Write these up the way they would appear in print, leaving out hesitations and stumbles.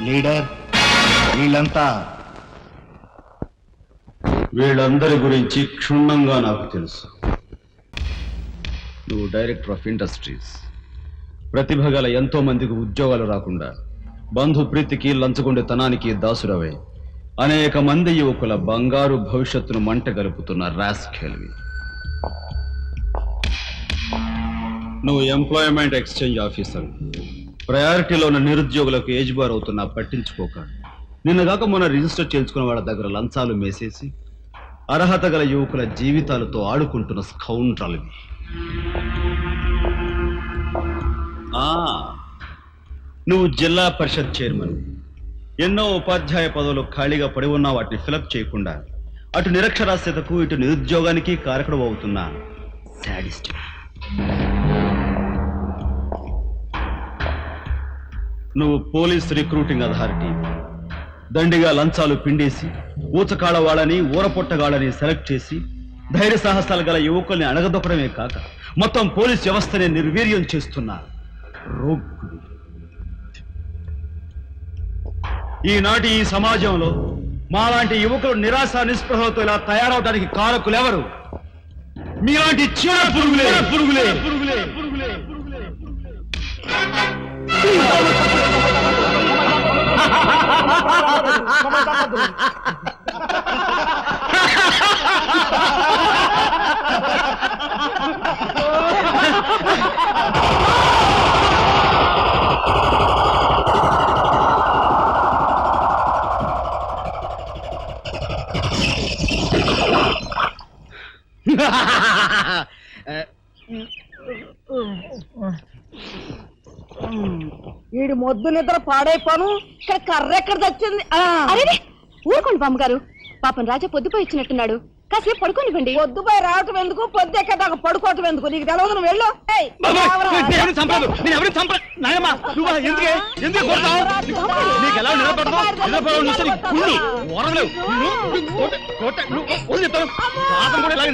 Leader, వీళ్ళందరి గురించి క్షుణ్ణంగా నాకు తెలుసు. నువ్వు డైరెక్టర్ ఆఫ్ ఇండస్ట్రీస్, ప్రతిభ గల ఎంతో మందికి ఉద్యోగాలు రాకుండా బంధు ప్రీతికి లంచగొండెతనానికి దాసురవే అనేక మంది యువకుల బంగారు భవిష్యత్తును మంట గలుపుతున్న రాస్కెల్వి. నువ్వు ఎంప్లాయ్మెంట్ ఎక్స్చేంజ్ ఆఫీసర్, ప్రయారిటీలో ఉన్న నిరుద్యోగులకు ఏజ్ బార్ అవుతున్నా పట్టించుకోక నిన్నగాక మొన్న రిజిస్టర్ చేయించుకున్న వాళ్ళ దగ్గర లంచాలు మేసేసి అర్హత గల యువకుల జీవితాలతో ఆడుకుంటున్న స్కౌండ్రల్వి. నువ్వు జిల్లా పరిషత్ చైర్మన్, ఎన్నో ఉపాధ్యాయ పదవులు ఖాళీగా పడి ఉన్నా వాటిని ఫిలప్ చేయకుండా అటు నిరక్షరాస్యతకు ఇటు నిరుద్యోగానికి కారకుడు అవుతున్న శాడిస్ట్. నువ్వు పోలీస్ రిక్రూటింగ్ అథారిటీ, దండిగా లంచాలు పిండేసి ఊచకాళ్ళ వాళ్ళని ఊరపొట్టగాళ్ళని సెలెక్ట్ చేసి ధైర్య సాహసాలు గల యువకుల్ని అణగదొక్కడమే కాక మొత్తం పోలీస్ వ్యవస్థని నిర్వీర్యం చేస్తున్న రోగుడు. ఈనాటి ఈ సమాజంలో మాలాంటి యువకులు నిరాశ నిస్పృహలతో ఇలా తయారవడానికి కారకులెవరు? మీలాంటి చీడ పురుగులే పురుగులే పురుగులే పురుగులే పురుగులే. వీడి మొద్దు నిద్ర పాడైపోను. ఇక్కడ కర్ర ఎక్కడ తెచ్చింది? అరే ఊరుకోండి బామ్మగారు, పాపం రాజా పొద్దుపోయి ఇచ్చినట్టున్నాడు, కాసేపు పడుకోనివ్వండి. పొద్దుపై రావటం ఎందుకు, పొద్దు ఎక్కదాకా పడుకోవటం ఎందుకు? నీకు తెలవదు, నువ్వు వెళ్ళు.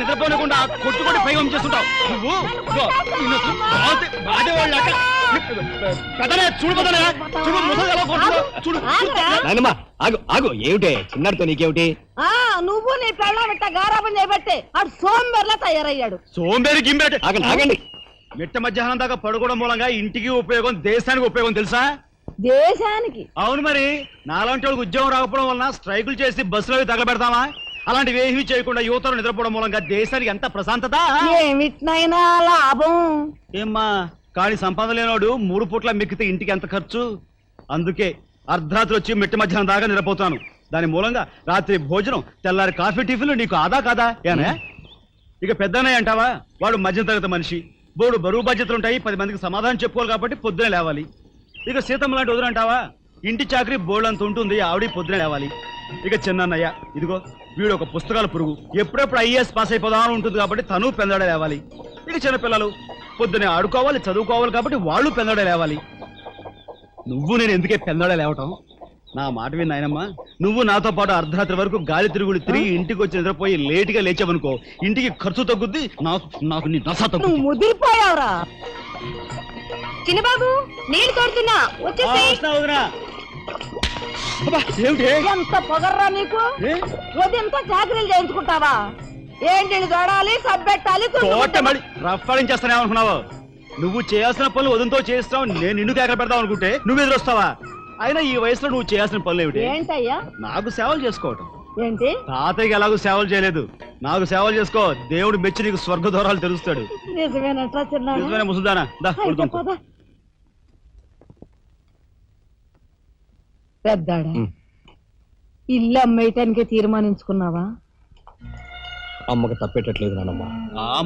నిద్రపోనకుండా కొట్టుకొని పైవం చేస్తుంటావు ఆగు. ఏమిటే చిన్నాడితో నీకేమిటి? నువ్వు నీ పెళ్ళం ఇట్ట గారాబం చేయబట్టే ఆడు సోంబేర్లా తయారయ్యాడు. సోంబేరి గింబేట ఆగండి. మిట్ట మధ్యాహ్నం దాకా పడుకోవడం మూలంగా ఇంటికి ఉపయోగం, దేశానికి ఉపయోగం తెలుసా? దేశానికి? అవును మరి. నాలాంటి వాళ్ళకి ఉద్యోగం రాకపోవడం వలన స్ట్రైకులు చేసి బస్సులో తగలబెడతామా? అలాంటివి ఏమీ చేయకుండా యువతను నిద్రపోవడం మూలంగా దేశానికి ఎంత ప్రశాంతత. ఏమిటినైనా లాభం ఏమ్మా, కానీ సంపాదన లేనోడు 3 పూట్ల మిక్కితే ఇంటికి ఎంత ఖర్చు? అందుకే అర్ధరాత్రి వచ్చి మిట్ట మధ్యాహ్నం దాకా నిద్రపోతాను. దాని మూలంగా రాత్రి భోజనం, తెల్లారి కాఫీ టిఫిన్లు నీకు ఆదా కాదా? ఏనే ఇక పెద్దన్నయ్య అంటావా? వాడు మధ్యతరగతి మనిషి, బోడు బరువు బాధ్యతలుంటాయి, 10 మందికి సమాధానం చెప్పుకోవాలి కాబట్టి పొద్దునే లేవాలి. ఇక సీతమ్మ లాంటి వదులంటావా? ఇంటి చాకరీ బోర్డంత ఉంటుంది, ఆవిడ పొద్దునే లేవాలి. ఇక చిన్నన్నయ్య, ఇదిగో వీడు ఒక పుస్తకాల పురుగు, ఎప్పుడెప్పుడు ఐఏఎస్ పాస్ అయిపోదామని ఉంటుంది కాబట్టి తను పెందడే లేవాలి. ఇక చిన్నపిల్లలు పొద్దునే ఆడుకోవాలి, చదువుకోవాలి కాబట్టి వాళ్ళు పెందడే లేవాలి. నువ్వు నేను ఎందుకే పెందడే లేవటం? నా మాట విని నాయనమ్మా, నువ్వు నాతో పాటు అర్ధరాత్రి వరకు గాలి తిరుగుడు తిరిగి ఇంటికి వచ్చి నిద్రపోయి లేటుగా లేచావనుకో, ఇంటికి ఖర్చు తగ్గుద్ది, నాకు నీ నస తగ్గుద్ది. నువ్వు ముదిరిపోయావురా. చిన్నబాబు నీళ్లు తోడుతున్నా, ఎంత పొగర్రా నీకు? ఉదయంతో చాకరీలు చేయించుకుంటావా? ఏంటి తోడాలి, సబ్బెట్టాలి, రఫాడించేస్తానేమనుకున్నావు? నువ్వు చేయాల్సిన పనులు ఉదయంతో చేస్తావు, నేను నిన్ను కేకలు పెడతావు అనుకుంటే నువ్వు ఎదురొస్తావా? అయినా ఈ వయసులో నువ్వు చేయాల్సిన పనులు ఏమిటి? ఏంటయ్యా? నాకు సేవలు చేసుకోవటం. ఏంటి? తాతయ్యకి ఎలాగో సేవలు చేయలేదు, నాకు సేవలు చేసుకో. దేవుడు మెచ్చి నీకు స్వర్గ దూరాలు తెలుస్తాడు. నిజమేనట్రా చిన్న? నిజమే ముసుదానా. పెద్దాడా, ఇల్లు అమ్మేయటానికి తీర్మానించుకున్నావా? అమ్మకి తప్పేటట్లేదు నానమ్మా.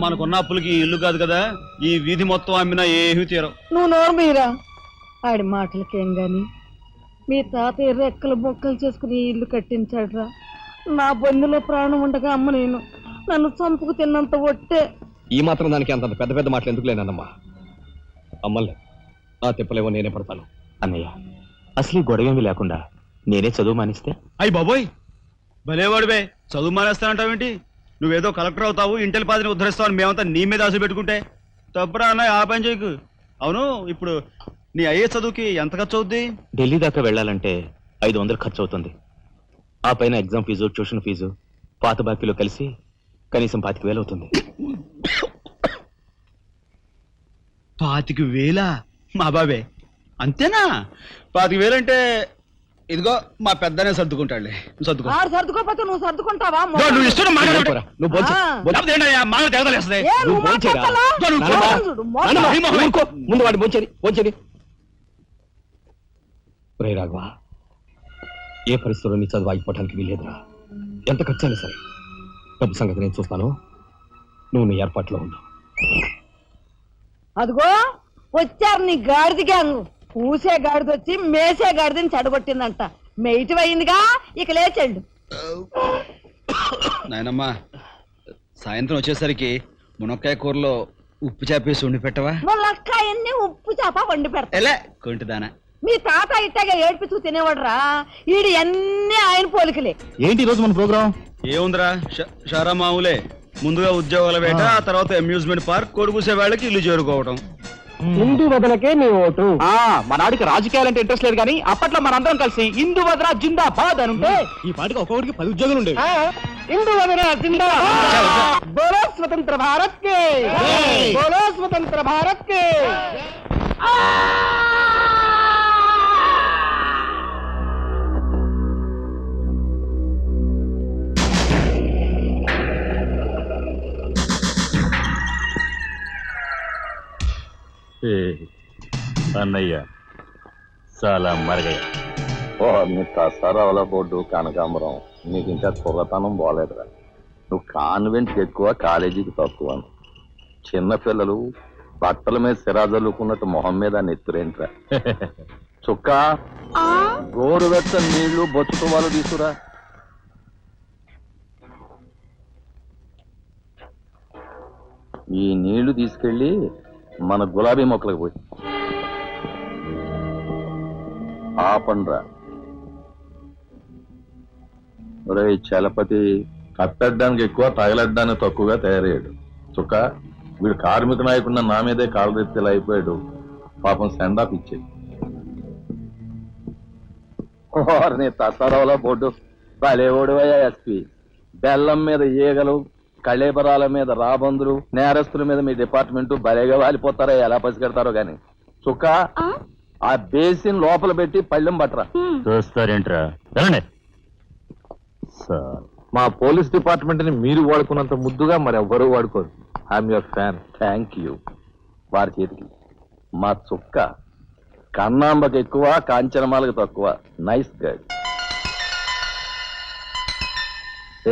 మనకున్న అప్పులకి ఇల్లు కాదు కదా, ఈ వీధి మొత్తం అమ్మినా ఏమీ తీరం. నువ్వు నోరు మీరా? ఆడి మాటలకేం గాని మీ తాతయ్య రెక్కలు బొక్కలు చేసుకుని ఇల్లు కట్టించాడురా. నా బొందులో ప్రాణం ఉండగా అమ్మ నేను నన్ను చంపుకు తిన్నంత ఒట్టే. ఈ మాత్రం దానికి అంత పెద్ద పెద్ద మాటలు ఎందుకు లేనమ్మా? అమ్మలే ఆ తిప్పలేవో నేనే పడతాను. అన్నయ్య, అసలు గొడవేమీ లేకుండా నేనే చదువు మానిస్తే? అయ్యి బాబోయ్, భలేవాడివే, చదువు మానేస్తానంటావేంటి? నువ్వేదో కలెక్టర్ అవుతావు, ఇంటెల్ పాదిని ఉద్ధరిస్తావు అని మేమంతా నీ మీద ఆశ పెట్టుకుంటే తప్పురా అన్న. ఆ పని చేయకు. అవును, ఇప్పుడు నీ అయ్యే చదువుకి ఎంత ఖర్చు అవుద్ది? ఢిల్లీ దాకా వెళ్ళాలంటే 500 ఖర్చు అవుతుంది. ఆ పైన ఎగ్జామ్ ఫీజు, ట్యూషన్ ఫీజు, పాత బాకీలో కలిసి కనీసం 25,000 అవుతుంది. 25,000 మా బాబే అంతేనా? 25,000 అంటే ఇదిగో మా పెద్దనే సర్దుకుంటాడులే. సర్దుకో. ఆడు సర్దుకోపోతే నువ్వు సర్దుకుంటావా? నువ్వు ఇష్టం పోరా, నువ్వు భోంచే. నువ్వు భోంచేరా? ముందు వాడి భోంచేది. రే రాఘవ, ఏ పరిస్థితుల్లో నీ చదువు ఆగిపోవడానికి వీల్లేదురా. ఎంత ఖర్చైనా సరే డబ్బు సంగతి నేను చూస్తాను. నువ్వు నీ ఏర్పాట్లో ఉండు. అదిగో వచ్చారు నీ గాడిద గ్యాంగ్. పూసే గాడిద వచ్చి మేసే గాడిదని చెడగొట్టిందంట. మెయిటివ్ అయిందిగా, ఇక లేచండు. నాయనమ్మా, సాయంత్రం వచ్చేసరికి మునక్కాయ కూరలో ఉప్పు చేపేసి ఉండి పెట్టవా? ములక్కాయన్ని ఉప్పు చేప వండి పెడతా. ఎలా కొంటిదానా? మీ తాత ఇట్టగా ఏడ్పిస్తూ తినేవాడురా. ఈడు అన్ని ఆయన పోలికలే. ఏంటి ఈ రోజు మన ప్రోగ్రామ్? ఏముందిరా, షారా మామూలే. ముందుగా ఉద్యోగాల వేట, ఆ తర్వాత అమ్యూజ్మెంట్ పార్క్, కొడుకుసే వాళ్ళకి ఇల్లు చేరుకోవడం. హిందూ వదలకే నీ ఓటు. మన ఆడికి రాజకీయాలంటే ఇంట్రెస్ట్ లేదు కానీ అప్పట్లో మనందరం కలిసి హిందూ వదల జిందాబాద్ అని ఉంటే ఈ పాటికి ఒక్కొక్కడికి 10 ఉద్యోగాలు ఉండేవి. హిందూ వదల జిందాబాద్. బోలో స్వతంత్ర భారత్ కే, బోలో స్వతంత్ర భారత్ కే. అన్నయ్య చాలా మరగయ్య. ఓ మీ కసారావుల బోర్డు కనకాంబరం, నీకు ఇంకా కుర్రతనం పోలేదురా. నువ్వు కాన్వెంట్కి ఎక్కువ, కాలేజీకి తక్కువ. చిన్నపిల్లలు బట్టల మీద సిరాజల్లుకున్నట్టు మొహం మీద నెత్తురేంట్రా. చుక్క గోరువెచ్చని నీళ్లు బొచ్చుతో వాళ్ళు తీసుకురా. ఈ నీళ్లు తీసుకెళ్ళి మన గులాబీ మొక్కలకు పోయి ఆపండ్రా. ఒరే చలపతి, కప్పెట్టడానికి ఎక్కువ, తగలడ్డానికి తక్కువగా తయారయ్యాడు. చుక్క వీడు కార్మిక నాయకుడిన నా మీదే కాలరెత్తిలా అయిపోయాడు. పాపం సెండాప్ ఇచ్చేది. నీ తసారావులో బొడ్డు భలేవాడువయ్యా ఎస్పీ. బెల్లం మీద ఈగలు, కళేబరాల మీద రాబందులు, నేరస్తుల మీద మీ డిపార్ట్మెంట్ భలేగా వాలిపోతారో, ఎలా పసిగడతారో గాని. చుక్క ఆ బేసిన్ లోపల పెట్టి పళ్ళెం పట్టరా. చూస్తారేంట్రా? మా పోలీస్ డిపార్ట్మెంట్ ని మీరు వాడుకున్నంత ముద్దుగా మరి ఎవ్వరూ వాడుకోరు. I'm your fan. Thank you. వారి చేతికి మా చుక్క కన్నాంబకి ఎక్కువ, కాంచనమాలకు తక్కువ. Nice guide.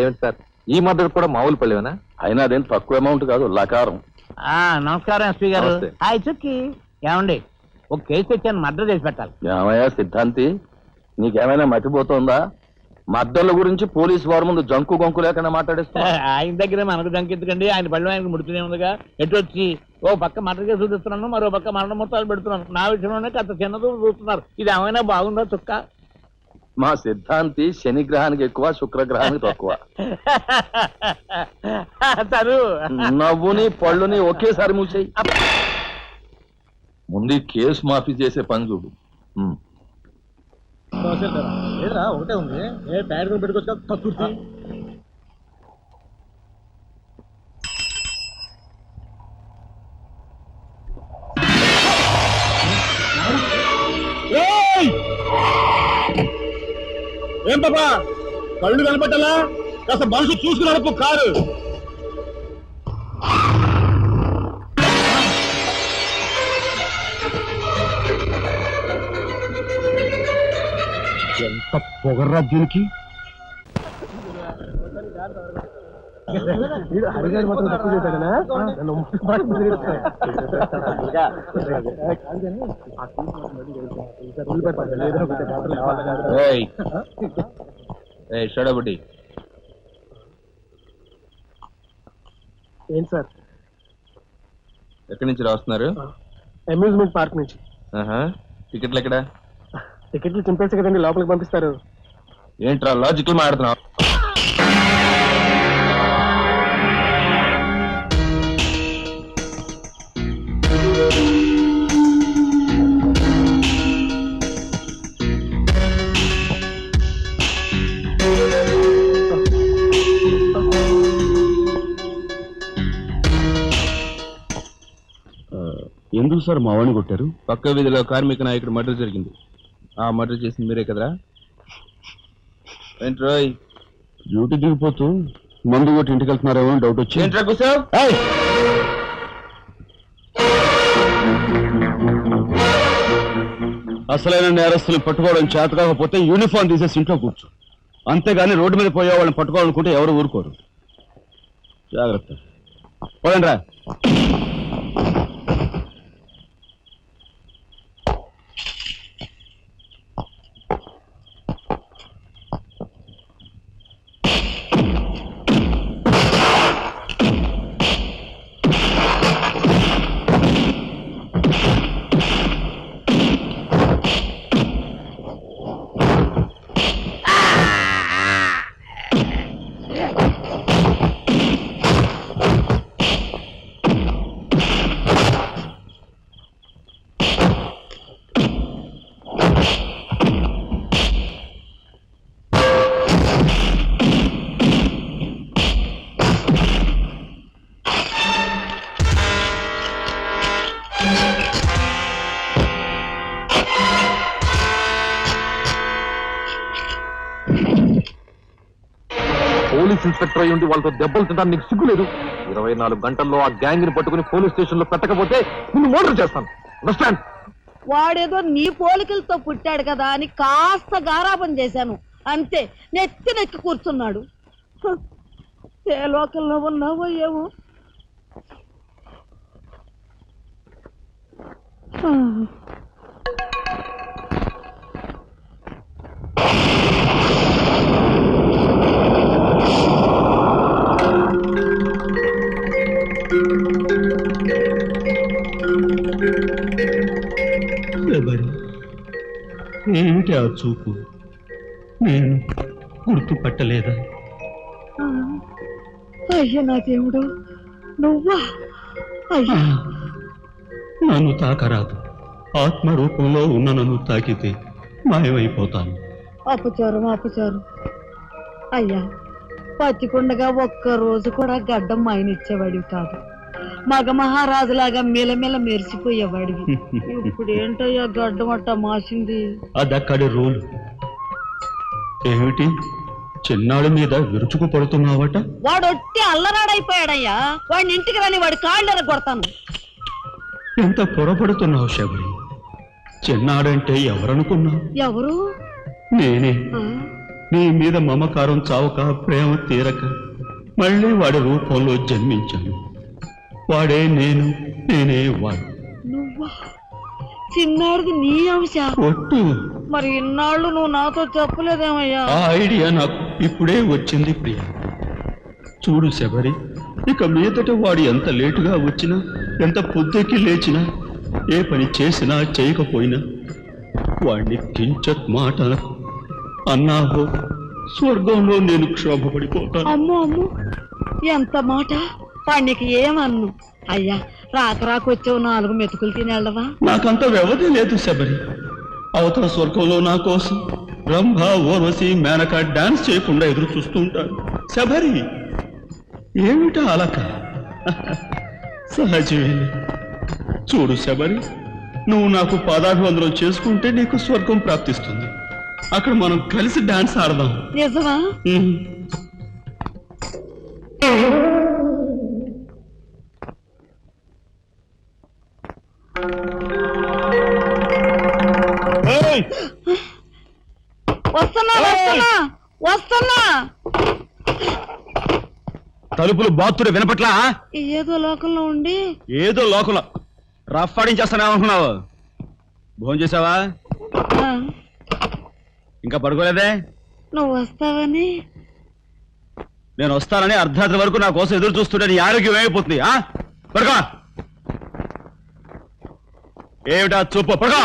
ఏమిటి సార్, ఈ మద్దతు కూడా మామూలు పల్లెవేనా? అయినా అదేం తక్కువ అమౌంట్ కాదు, లకారం. నమస్కారం ఎస్పీ గారు. నమస్తే. హాయ్ చుక్కి. ఏమండి, ఒక కేసు తెచ్చాను, మర్డర్ చేసి పెట్టాలి. ఏమయ్యా సిద్ధాంతి, నీకేమైనా మతిపోతుందా? మద్దళ్ళ గురించి పోలీసు వారి ముందు జంకు గొంకు లేకుండా మాట్లాడేస్తా. ఆయన దగ్గర మనకు దంకెత్తుకండి, ఆయన పళ్ళు ఆయనకు ముడుతూనే ఉందిగా. ఎటు వచ్చి ఓ పక్క మర్డర్ కేసు చూపిస్తున్నాను, మరో పక్క మరణ మొత్తాలు పెడుతున్నాను. నా విషయంలోనే కాస్త చిన్నదో చూస్తున్నారు. ఇది ఏమైనా బాగుందా చుక్క? మా సిద్ధాంతి శనిగ్రహానికి ఎక్కువ, శుక్రగ్రహానికి తక్కువ. తరు నవ్వుని పళ్ళుని ఒకేసారి మూసేయి. ముందు కేసు మాఫీ చేసే పని చూడు. ఒకటే ఉంది, ఏ ప్యాడ్ పెట్టుకొచ్చా కక్కుర్తి. ఏం బాబా, కళ్ళు కనపట్టాలా? కాస్త మనసు చూసుకుని నడుపు కారు. ఎంత పొగర్రా దీనికి. షడబుడ్డి ఏంటి సార్? ఎక్కడి నుంచి రాస్తున్నారు? అమ్యూజ్మెంట్ పార్క్ నుంచి. టికెట్లు ఎక్కడ? టికెట్లు చింపేసి కదండి లోపలికి పంపిస్తారు. ఏంట్రా లాజికల్ మాట్లాడుతున్నావు? ఎందుకు సార్ మా వాడిని కొట్టారు? పక్క వీధిలో కార్మిక నాయకుడు మర్డర్ జరిగింది. ఆ మర్డర్ చేసింది మీరే కదరా? ఏంట్రోయ్ డ్యూటీ దిగిపోతూ మందు కొట్టి ఇంటికి వెళ్తున్నారేమో అని డౌట్ వచ్చి ఏంట్రా కూర్చోవ్? అసలైన నేరస్తులు పట్టుకోవడం చేత కాకపోతే యూనిఫామ్ తీసేసి ఇంట్లో కూర్చో. అంతేగాని రోడ్డు మీద పోయే వాళ్ళని పట్టుకోవాలనుకుంటే ఎవరు ఊరుకోరు. జాగ్రత్త. పోయండి రా. పోలీస్ ఇన్స్పెక్టర్ అయి ఉండి వాళ్ళతో దెబ్బలు తింటాను నీకు సిగ్గులేదు? 24 గంటల్లో ఆ గ్యాంగ్ ని పట్టుకుని పోలీస్ స్టేషన్ లో పెట్టకపోతే నిన్ను మర్డర్ చేస్తాను. అండర్స్టాండ్? వాడేదో నీ పోలికలతో పుట్టాడు కదా అని కాస్త గారాబం చేశాను అంతే. నెత్తి కూర్చున్నాడు. హ, ఏ లోకల్లో ఉన్నావో ఏమో. ఏమిటి ఆ చూపు? నేను గుర్తుపట్టలేదా? అయ్యా నా దేవుడు, నువ్వా? అయ్యా నన్ను తాకరాదు. ఆత్మ రూపంలో ఉన్న నన్ను తాకితే మాయమైపోతాను. అపచారం అపచారం. అయ్యా పచ్చికుండగా ఒక్క రోజు కూడా గడ్డం మాయనిచ్చేవాడివి కాదు. మగ మహారాజులాగా మెలమెల మెరిసిపోయేవాడివి. ఇప్పుడు ఏంటయ్యా గడ్డం అట్ట మాసింది? అదక్కడి రూల్. ఏమిటి చిన్నాడు మీద విరుచుకు పడుతున్నావట? వాడు ఒట్టి అల్లరాడైపోయాడయ్యా. వాడిని ఇంటికి రాని వాడి కాళ్ళెర కొడతాను. ఎంత పొరపడుతున్నావు శబరి? చిన్నాడంటే ఎవరనుకున్నావు? ఎవరు? నేనే. నీ మీద మమకారం చావక, ప్రేమ తీరక మళ్ళీ వాడి రూపంలో జన్మించాను. వాడే నేను, నేనే వాడు. నువ్వా? చిన్నాడిది నీ అంశ? ఒట్టు. మరి ఇన్నాళ్ళు నువ్వు నాతో చెప్పలేదేమయ్యా? ఆ ఐడియా నాకు ఇప్పుడే వచ్చింది ప్రియ. చూడు శబరి, ఇక మీదట వాడు ఎంత లేటుగా వచ్చినా, ఎంత పొద్దుకి లేచినా, ఏ పని చేసినా చేయకపోయినా వాడిని కించత్ మాట అనకు. అన్నాహో స్వర్గంలో నేను క్షోభపడిపోతాను. అమ్మో అమ్మో, ఎంత మాట! వాడికి ఏమన్ను? అయ్యా రాకొచ్చావు 4 మెతుకులు తినేళ్ళవా? నాకంత వ్యవధి లేదు శబరి. అవతల స్వర్గంలో నా కోసం రంభ, ఓర్వశి, మేనక డాన్స్ చేయకుండా ఎదురు చూస్తూ ఉంటారు. శబరి ఏమిటా అలక? సహజమే. చూడు శబరి, నువ్వు నాకు పాదాభివందనం చేసుకుంటే నీకు స్వర్గం ప్రాప్తిస్తుంది. అక్కడ మనం కలిసి డాన్స్ ఆడదాం. నిజమా? వస్తున్నా వస్తున్నా వస్తున్నా. తలుపులు బాత్తుడు వినపట్లా? ఏదో లోకంలో ఉండి ఏదో లోకంలో రఫ్ ఆడించేస్తానేమనుకున్నావు? భోజనం చేసావా? ఇంకా పడుకోలేదే? నువ్వు వస్తావని. నేను వస్తానని అర్ధరాత్రి వరకు నా కోసం ఎదురు చూస్తుంటే నీ ఆరోగ్యం ఏమైపోతుంది? పడుకో. ఏమిటా చూపు? పడుకో.